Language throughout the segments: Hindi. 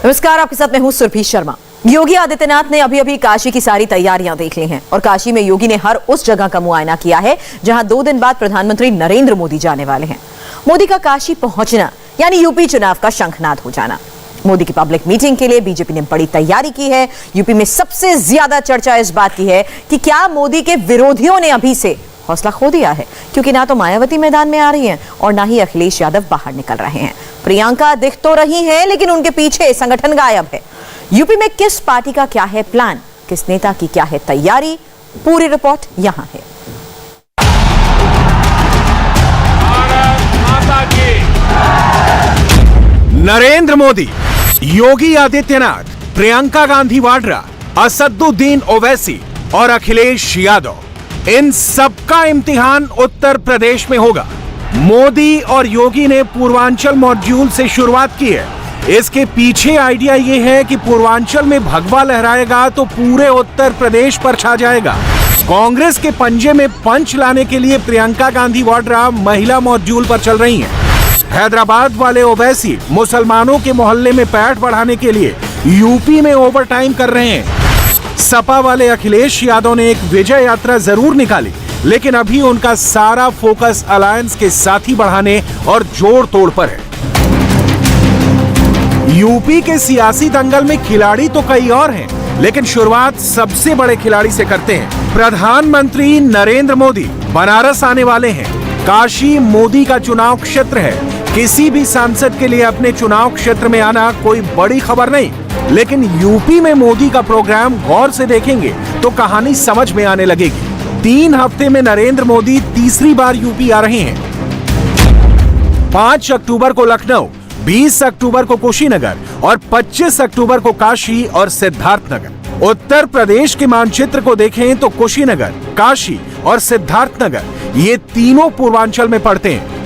नमस्कार, आपके साथ मैं हूं सुरभि शर्मा। योगी आदित्यनाथ ने अभी काशी की सारी तैयारियां देख ली हैं और काशी में योगी ने हर उस जगह का मुआयना किया है जहां 2 दिन बाद प्रधानमंत्री नरेंद्र मोदी जाने वाले हैं। मोदी का काशी पहुंचना यानी यूपी चुनाव का शंखनाद हो जाना। मोदी की पब्लिक मीटिंग के लिए बीजेपी ने बड़ी तैयारी की है। यूपी में सबसे ज्यादा चर्चा इस बात की है कि क्या मोदी के विरोधियों ने अभी से हौसला खो दिया है, क्योंकि ना तो मायावती मैदान में आ रही हैं और ना ही अखिलेश यादव बाहर निकल रहे हैं। प्रियंका दिख तो रही हैं, लेकिन उनके पीछे संगठन गायब है। यूपी में किस पार्टी का क्या है प्लान, किस नेता की क्या है तैयारी, पूरी रिपोर्ट यहां है। नरेंद्र मोदी, योगी आदित्यनाथ, प्रियंका गांधी वाड्रा, असदुद्दीन ओवैसी और अखिलेश यादव, इन सबका इम्तिहान उत्तर प्रदेश में होगा। मोदी और योगी ने पूर्वांचल मॉड्यूल से शुरुआत की है। इसके पीछे आइडिया यह है कि पूर्वांचल में भगवा लहराएगा तो पूरे उत्तर प्रदेश पर छा जाएगा। कांग्रेस के पंजे में पंच लाने के लिए प्रियंका गांधी वाड्रा महिला मॉड्यूल पर चल रही हैं। हैदराबाद वाले ओवैसी मुसलमानों के मोहल्ले में पैठ बढ़ाने के लिए यूपी में ओवरटाइम कर रहे हैं। सपा वाले अखिलेश यादव ने एक विजय यात्रा जरूर निकाली, लेकिन अभी उनका सारा फोकस अलायंस के साथी बढ़ाने और जोड़ तोड़ पर है। यूपी के सियासी दंगल में खिलाड़ी तो कई और हैं, लेकिन शुरुआत सबसे बड़े खिलाड़ी से करते हैं। प्रधानमंत्री नरेंद्र मोदी बनारस आने वाले हैं। काशी मोदी का चुनाव क्षेत्र है। किसी भी सांसद के लिए अपने चुनाव क्षेत्र में आना कोई बड़ी खबर नहीं, लेकिन यूपी में मोदी का प्रोग्राम गौर से देखेंगे तो कहानी समझ में आने लगेगी। 3 हफ्ते में नरेंद्र मोदी तीसरी बार यूपी आ रहे हैं। 5 अक्टूबर को लखनऊ, 20 अक्टूबर को कुशीनगर और 25 अक्टूबर को काशी और सिद्धार्थनगर। उत्तर प्रदेश के मानचित्र को देखें तो कुशीनगर, काशी और सिद्धार्थनगर ये तीनों पूर्वांचल में पड़ते हैं।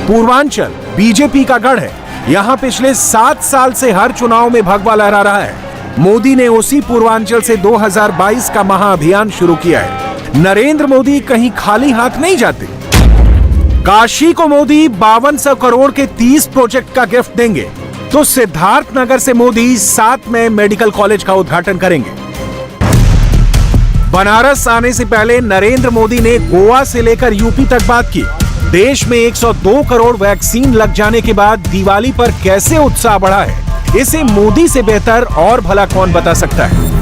पूर्वांचल बीजेपी का गढ़ है। यहाँ पिछले 7 साल से हर चुनाव में भगवा लहरा रहा है। मोदी ने उसी पूर्वांचल से 2022 का महाअभियान शुरू किया है। नरेंद्र मोदी कहीं खाली हाथ नहीं जाते। काशी को मोदी 5200 करोड़ के 30 प्रोजेक्ट का गिफ्ट देंगे, तो सिद्धार्थनगर से मोदी 7 में मेडिकल कॉलेज का उद्घाटन करेंगे। बनारस आने से पहले नरेंद्र मोदी ने गोवा से लेकर यूपी तक बात की। देश में 102 करोड़ वैक्सीन लग जाने के बाद दिवाली पर कैसे उत्साह बढ़ा है, इसे मोदी से बेहतर और भला कौन बता सकता है।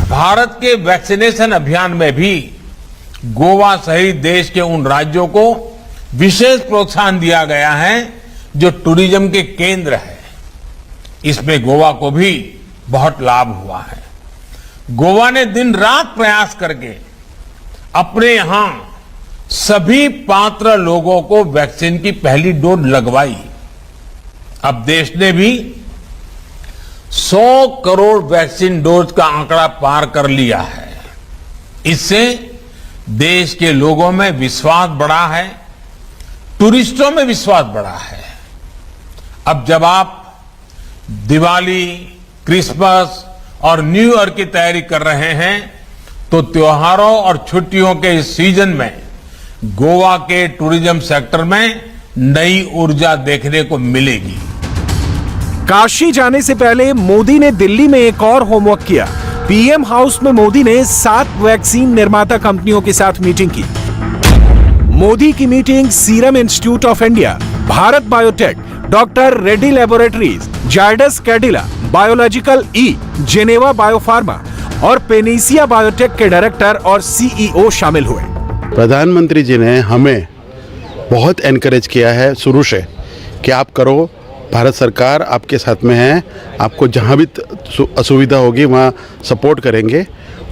भारत के वैक्सीनेशन अभियान में भी गोवा सहित देश के उन राज्यों को विशेष प्रोत्साहन दिया गया है जो टूरिज्म के केंद्र है। इसमें गोवा को भी बहुत लाभ हुआ है। गोवा ने दिन रात प्रयास करके अपने यहां सभी पात्र लोगों को वैक्सीन की पहली डोज लगवाई। अब देश ने भी 100 करोड़ वैक्सीन डोज का आंकड़ा पार कर लिया है। इससे देश के लोगों में विश्वास बढ़ा है, टूरिस्टों में विश्वास बढ़ा है। अब जब आप दिवाली, क्रिसमस और न्यू ईयर की तैयारी कर रहे हैं, तो त्योहारों और छुट्टियों के इस सीजन में गोवा के टूरिज्म सेक्टर में नई ऊर्जा देखने को मिलेगी। काशी जाने से पहले मोदी ने दिल्ली में एक और होमवर्क किया। पीएम हाउस में मोदी ने 7 वैक्सीन निर्माता कंपनियों के साथ मीटिंग की। मोदी की meeting serum institute of India, Bharat biotech, doctor Reddy laboratories, Zydus Cadila, biological E, Geneva biopharma और पेनिसिया बायोटेक के डायरेक्टर और सीईओ शामिल हुए। प्रधानमंत्री जी ने हमें बहुत एनकरेज किया है शुरू से कि आप करो, भारत सरकार आपके साथ में है, आपको जहाँ भी असुविधा होगी वहाँ सपोर्ट करेंगे,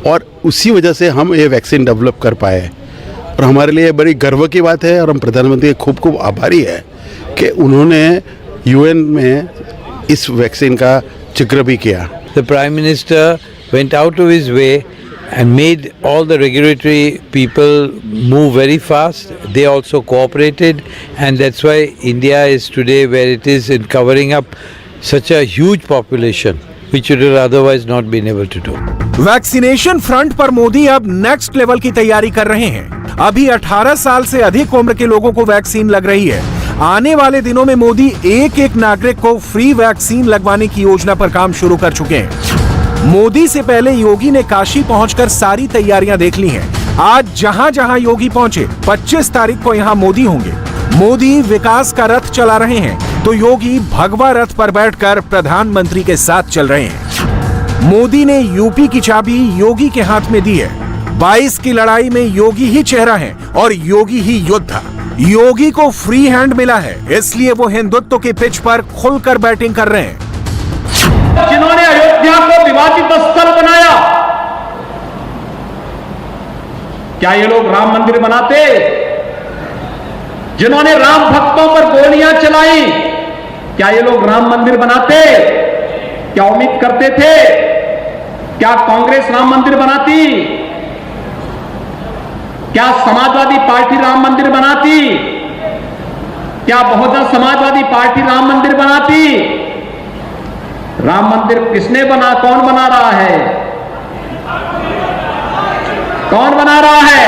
और उसी वजह से हम ये वैक्सीन डेवलप कर पाए। और हमारे लिए बड़ी गर्व की बात है और हम प्रधानमंत्री के खूब खूब आभारी है कि उन्होंने यूएन में इस वैक्सीन का जिक्र भी किया। The Prime Minister went out of his way and made all the regulatory people move very fast. They also cooperated, and that's why India is today where it is in covering up such a huge population, which would have otherwise not been able to do. Vaccination front पर मोदी अब नेक्स्ट लेवल की तैयारी कर रहे हैं। अभी 18 साल से अधिक उम्र के लोगों को वैक्सीन लग रही है। आने वाले दिनों में मोदी एक एक नागरिक को फ्री वैक्सीन लगवाने की योजना पर काम शुरू कर चुके हैं। मोदी से पहले योगी ने काशी पहुंचकर सारी तैयारियां देख ली हैं। आज जहां जहां योगी पहुंचे 25 तारीख को यहां मोदी होंगे। मोदी विकास का रथ चला रहे हैं तो योगी भगवा रथ पर बैठकर प्रधानमंत्री के साथ चल रहे हैं। मोदी ने यूपी की चाबी योगी के हाथ में दी है। 22 की लड़ाई में योगी ही चेहरा है और योगी ही योद्धा। योगी को फ्री हैंड मिला है, इसलिए वो हिंदुत्व के पिच पर खुलकर बैटिंग कर रहे हैं। जिन्होंने अयोध्या को विवादित स्थल बनाया, क्या ये लोग राम मंदिर बनाते? जिन्होंने राम भक्तों पर गोलियां चलाई, क्या ये लोग राम मंदिर बनाते? क्या उम्मीद करते थे क्या कांग्रेस राम मंदिर बनाती? क्या समाजवादी पार्टी राम मंदिर बनाती? क्या बहुजन समाजवादी पार्टी राम मंदिर बनाती? राम मंदिर किसने बना? कौन बना रहा है? कौन बना रहा है?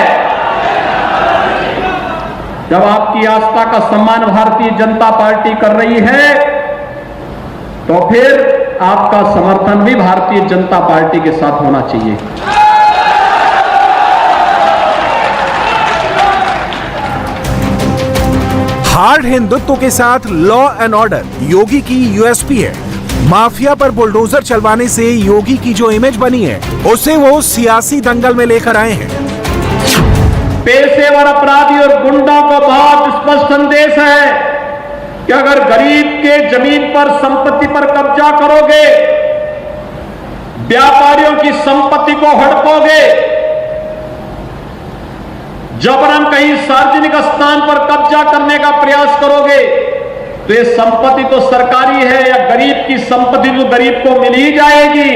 जब आपकी आस्था का सम्मान भारतीय जनता पार्टी कर रही है तो फिर आपका समर्थन भी भारतीय जनता पार्टी के साथ होना चाहिए। हार्ड हिंदुत्व के साथ लॉ एंड ऑर्डर योगी की यूएसपी है। माफिया पर बुलडोजर चलवाने से योगी की जो इमेज बनी है उसे वो सियासी दंगल में लेकर आए हैं। पेशेवर अपराधी और गुंडों को बहुत स्पष्ट संदेश है कि अगर गरीब के जमीन पर संपत्ति पर कब्जा करोगे, व्यापारियों की संपत्ति को हड़पोगे, जबरन कहीं सार्वजनिक स्थान पर कब्जा करने का प्रयास करोगे, तो ये संपत्ति तो सरकारी है या गरीब की संपत्ति तो गरीब को मिल ही जाएगी,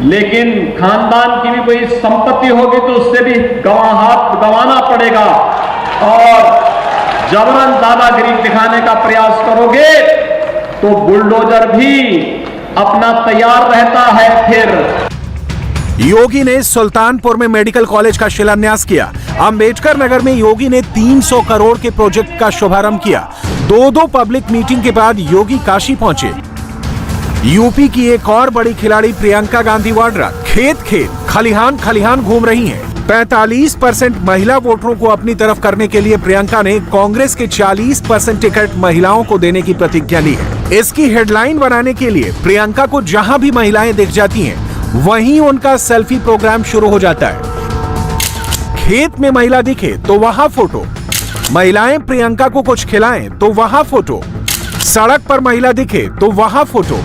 लेकिन खानदान की भी कोई संपत्ति होगी तो उससे भी गंवाना पड़ेगा और जबरन दादागिरी दिखाने का प्रयास करोगे तो बुलडोजर भी अपना तैयार रहता है। फिर योगी ने सुल्तानपुर में मेडिकल कॉलेज का शिलान्यास किया। अंबेडकर नगर में योगी ने 300 करोड़ के प्रोजेक्ट का शुभारंभ किया। दो पब्लिक मीटिंग के बाद योगी काशी पहुंचे। यूपी की एक और बड़ी खिलाड़ी प्रियंका गांधी वाड्रा खेत खलिहान घूम रही हैं। 45% महिला वोटरों को अपनी तरफ करने के लिए प्रियंका ने कांग्रेस के 40% टिकट महिलाओं को देने की प्रतिज्ञा ली है। इसकी हेडलाइन बनाने के लिए प्रियंका को जहां भी महिलाएं दिख जाती हैं, वहीं उनका सेल्फी प्रोग्राम शुरू हो जाता है। खेत में महिला दिखे तो वहां फोटो, महिलाएं प्रियंका को कुछ खिलाएं तो वहां फोटो, सड़क पर महिला दिखे तो वहां फोटो,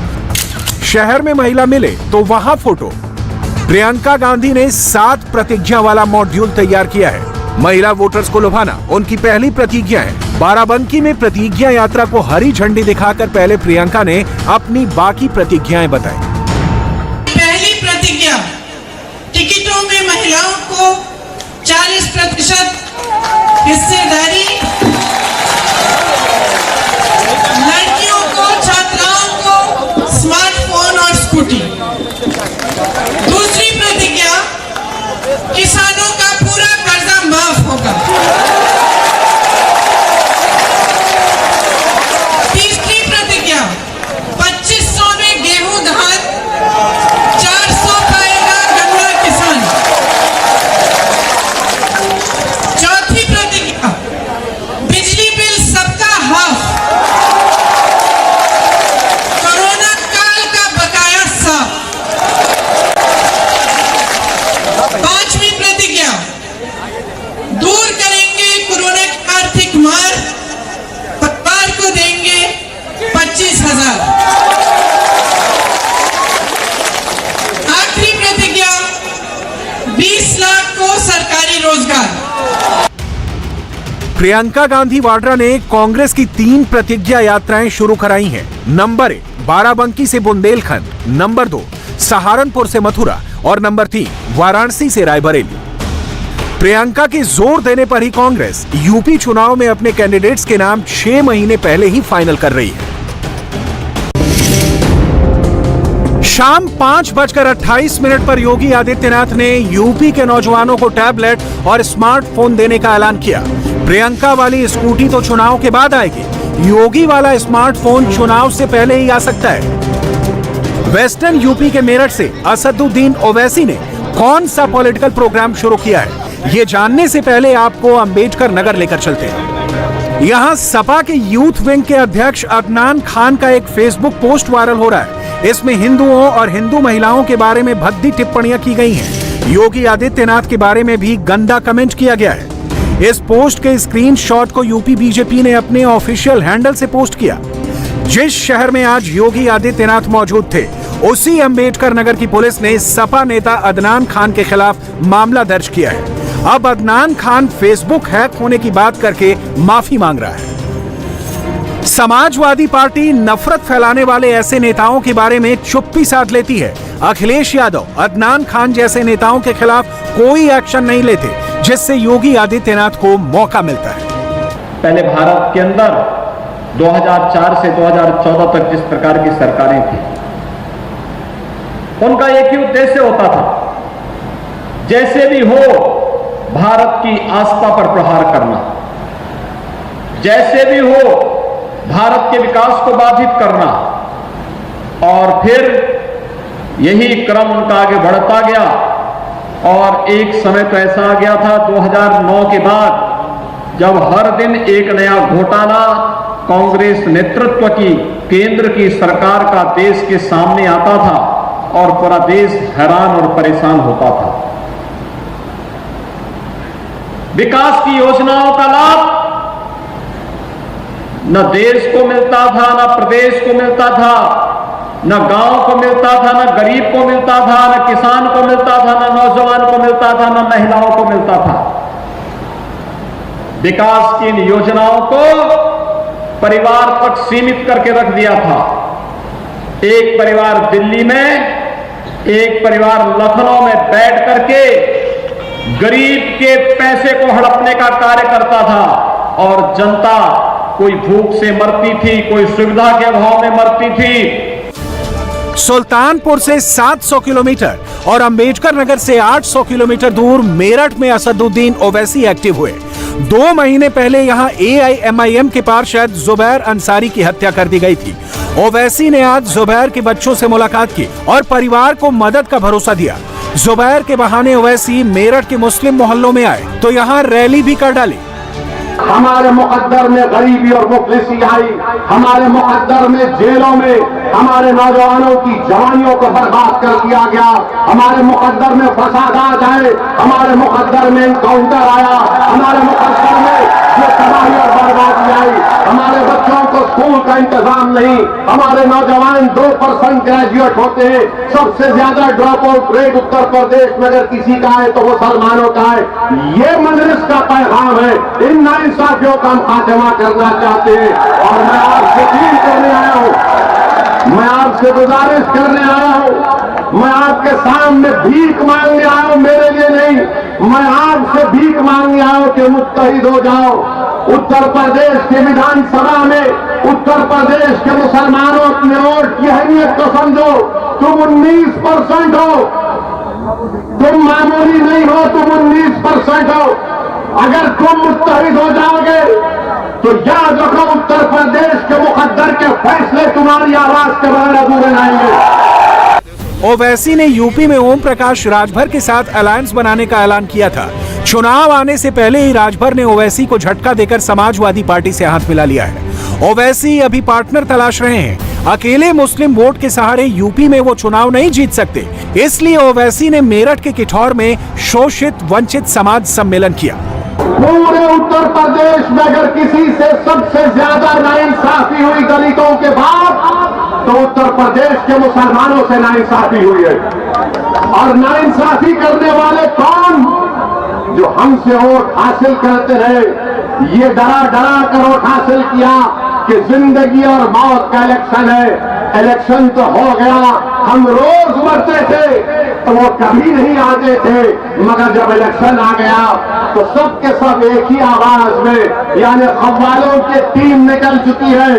शहर में महिला मिले तो वहां फोटो। प्रियंका गांधी ने 7 प्रतिज्ञा वाला मॉड्यूल तैयार किया है। महिला वोटर्स को लुभाना उनकी पहली प्रतिज्ञा है। बाराबंकी में प्रतिज्ञा यात्रा को हरी झंडी दिखाकर पहले प्रियंका ने अपनी बाकी प्रतिज्ञाएं बताई। पहली प्रतिज्ञा, टिकटों में महिलाओं को 40% हिस्सेदारी, लड़कियों को, छात्राओं को स्मार्टफोन और स्कूटी। दूसरी प्रतिज्ञा, किसानों का पूरा कर्जा माफ होगा। तीसरी प्रतिज्ञा, 2500 में गेहूं धान, 400 पाएगा गन्ना किसान। चौथी प्रतिज्ञा, बिजली बिल सबका हाफ, कोरोना काल का बकाया साफ। पांचवी प्रतिज्ञा, दूर करेंगे कोरोना की आर्थिक मार, परिवार को देंगे 25,000। आखिरी प्रतिज्ञा, 20 लाख को सरकारी रोजगार। प्रियंका गांधी वाड्रा ने कांग्रेस की 3 प्रतिज्ञा यात्राएं शुरू कराई हैं। नंबर 1 बाराबंकी से बुंदेलखंड, नंबर 2 सहारनपुर से मथुरा और नंबर 3 वाराणसी से रायबरेली। प्रियंका के जोर देने पर ही कांग्रेस यूपी चुनाव में अपने कैंडिडेट्स के नाम 6 महीने पहले ही फाइनल कर रही है। शाम 5:28 पर योगी आदित्यनाथ ने यूपी के नौजवानों को टैबलेट और स्मार्टफोन देने का ऐलान किया। प्रियंका वाली स्कूटी तो चुनाव के बाद आएगी, योगी वाला स्मार्टफोन चुनाव से पहले ही आ सकता है। वेस्टर्न यूपी के मेरठ से असदुद्दीन ओवैसी ने कौन सा पॉलिटिकल प्रोग्राम शुरू किया है, ये जानने से पहले आपको अंबेडकर नगर लेकर चलते हैं। यहाँ सपा के यूथ विंग के अध्यक्ष अदनान खान का एक फेसबुक पोस्ट वायरल हो रहा है। इसमें हिंदुओं और हिंदू महिलाओं के बारे में भद्दी टिप्पणियां की गई हैं। योगी आदित्यनाथ के बारे में भी गंदा कमेंट किया गया है। इस पोस्ट के स्क्रीनशॉट को यूपी बीजेपी ने अपने ऑफिशियल हैंडल से पोस्ट किया। जिस शहर में आज योगी आदित्यनाथ मौजूद थे, उसी अंबेडकर नगर की पुलिस ने सपा नेता अदनान खान के खिलाफ मामला दर्ज किया है। अब अदनान खान फेसबुक हैक होने की बात करके माफी मांग रहा है। समाजवादी पार्टी नफरत फैलाने वाले ऐसे नेताओं के बारे में चुप्पी साध लेती है। अखिलेश यादव, अदनान खान जैसे नेताओं के खिलाफ कोई एक्शन नहीं लेते, जिससे योगी आदित्यनाथ को मौका मिलता है। पहले भारत के अंदर 2004 से 2014 तक जिस प्रकार की सरकारें थी, उनका एक ही उद्देश्य होता था, जैसे भी हो भारत की आस्था पर प्रहार करना, जैसे भी हो भारत के विकास को बाधित करना। और फिर यही क्रम उनका आगे बढ़ता गया और एक समय तो ऐसा आ गया था 2009 के बाद, जब हर दिन एक नया घोटाला कांग्रेस नेतृत्व की केंद्र की सरकार का देश के सामने आता था और पूरा देश हैरान और परेशान होता था। विकास की योजनाओं का लाभ न देश को मिलता था, न प्रदेश को मिलता था, न गांव को मिलता था, न गरीब को मिलता था, न किसान को मिलता था, न नौजवान को मिलता था, न महिलाओं को मिलता था। विकास की इन योजनाओं को परिवार तक सीमित करके रख दिया था। एक परिवार दिल्ली में, एक परिवार लखनऊ में बैठ करके गरीब के पैसे को हड़पने का कार्य करता था और जनता कोई भूख से मरती थी, कोई सुविधा के अभाव में मरती थी। सुल्तानपुर से 700 किलोमीटर और अंबेडकर नगर से 800 किलोमीटर दूर मेरठ में असदुद्दीन ओवैसी एक्टिव हुए। 2 महीने पहले यहां AIMIM के पार्षद जुबैर अंसारी की हत्या कर दी गई थी। ओवैसी ने आज जुबैर के बच्चों से मुलाकात की और परिवार को मदद का भरोसा दिया। जुबैर के बहाने ओवैसी मेरठ के मुस्लिम मोहल्लों में आए तो यहाँ रैली भी कर डाली। हमारे मुकद्दर में गरीबी और मुफलिसी आई, हमारे मुकद्दर में जेलों में हमारे नौजवानों की जवानियों को बर्बाद कर दिया गया, हमारे मुकद्दर में फसादात आए, हमारे मुकद्दर में एनकाउंटर आया, हमारे मुकद्दर में जो तबाही और बर्बादी आई, हमारे बच्चों को स्कूल का इंतजाम नहीं, हमारे नौजवान 2% ग्रेजुएट होते हैं, सबसे ज्यादा drop out rate Uttar Pradesh में अगर किसी का है तो मुसलमानों का है। ये मजलिस का पैगाम है। इन नाइंसाफियों का हम खात्मा करना चाहते हैं और मैं आपसे अपील करने आया हूं, मैं आपसे गुजारिश करने आया हूं, मैं आपके सामने भीख मांगने आया हूं, मेरे लिए नहीं, मैं आपसे भीख मांगने आया हूं कि मुत्तहिद हो जाओ। उत्तर प्रदेश के विधानसभा में उत्तर प्रदेश के मुसलमानों अपने वोट की अहमियत को समझो। तुम 19% हो, तुम मामूली नहीं हो, तुम 19% हो। अगर तुम मुत्तहिद हो जाओगे तो याद रखो उत्तर प्रदेश के मुकद्दर के फैसले तुम्हारी आवाज के बगैर अधूरे रहेंगे। ओवैसी ने यूपी में ओम प्रकाश राजभर के साथ अलायंस बनाने का ऐलान किया था। चुनाव आने से पहले ही राजभर ने ओवैसी को झटका देकर समाजवादी पार्टी से हाथ मिला लिया है। ओवैसी अभी पार्टनर तलाश रहे हैं। अकेले मुस्लिम वोट के सहारे यूपी में वो चुनाव नहीं जीत सकते, इसलिए ओवैसी ने मेरठ के किठौर में शोषित वंचित समाज सम्मेलन किया। पूरे उत्तर प्रदेश में अगर किसी से सबसे ज्यादा नाइंसाफी हुई दलितों के बाद तो उत्तर प्रदेश के मुसलमानों से नाइंसाफी हुई है। और नाइंसाफी करने वाले कौन? जो हमसे वोट हासिल करते रहे, ये डरा डरा कर वोट हासिल किया कि जिंदगी और मौत का इलेक्शन है। इलेक्शन तो हो गया, हम रोज मरते थे तो वो कभी नहीं आते थे, मगर जब इलेक्शन आ गया तो सब के सब एक ही आवाज में, यानी खवालों की टीम निकल चुकी है,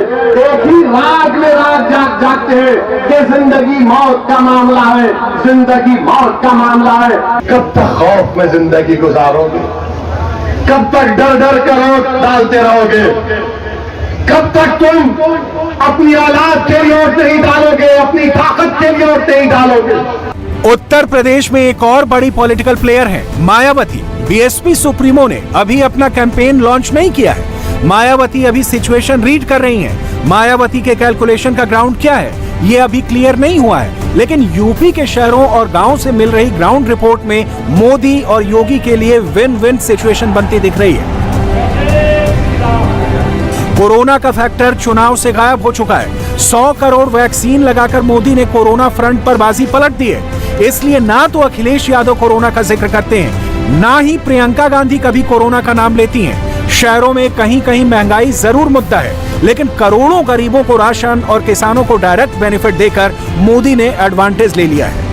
एक ही राग में राग जागते हैं कि जिंदगी मौत का मामला है, जिंदगी मौत का मामला है। कब तक खौफ में जिंदगी गुजारोगे? कब तक डर डर कर वोट डालते रहोगे? कब तक तुम अपनी औलाद के लिए वोट नहीं डालोगे, अपनी ताकत के लिए वोट नहीं डालोगे? उत्तर प्रदेश में एक और बड़ी पॉलिटिकल प्लेयर है मायावती। बीएसपी सुप्रीमो ने अभी अपना कैंपेन लॉन्च नहीं किया है। मायावती अभी सिचुएशन रीड कर रही हैं। मायावती के कैलकुलेशन का ग्राउंड क्या है ये अभी क्लियर नहीं हुआ है, लेकिन यूपी के शहरों और गांवों से मिल रही ग्राउंड रिपोर्ट में मोदी और योगी के लिए विन विन सिचुएशन बनती दिख रही है। कोरोना का फैक्टर चुनाव से गायब हो चुका है। 100 करोड़ वैक्सीन लगाकर मोदी ने कोरोना फ्रंट पर बाजी पलट दी है। इसलिए ना तो अखिलेश यादव कोरोना का जिक्र करते हैं, ना ही प्रियंका गांधी कभी कोरोना का नाम लेती हैं। शहरों में कहीं कहीं महंगाई जरूर मुद्दा है, लेकिन करोड़ों गरीबों को राशन और किसानों को डायरेक्ट बेनिफिट देकर मोदी ने एडवांटेज ले लिया है।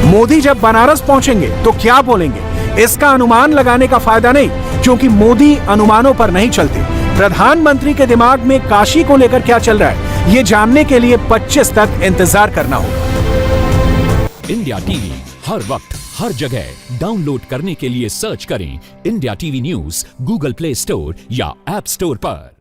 मोदी जब बनारस पहुंचेंगे तो क्या बोलेंगे, इसका अनुमान लगाने का फायदा नहीं, क्योंकि मोदी अनुमानों पर नहीं चलते। प्रधानमंत्री के दिमाग में काशी को लेकर क्या चल रहा है, ये जानने के लिए 25 तक इंतजार करना होगा। इंडिया टीवी हर वक्त हर जगह डाउनलोड करने के लिए सर्च करें India TV news Google play store या ऐप स्टोर पर।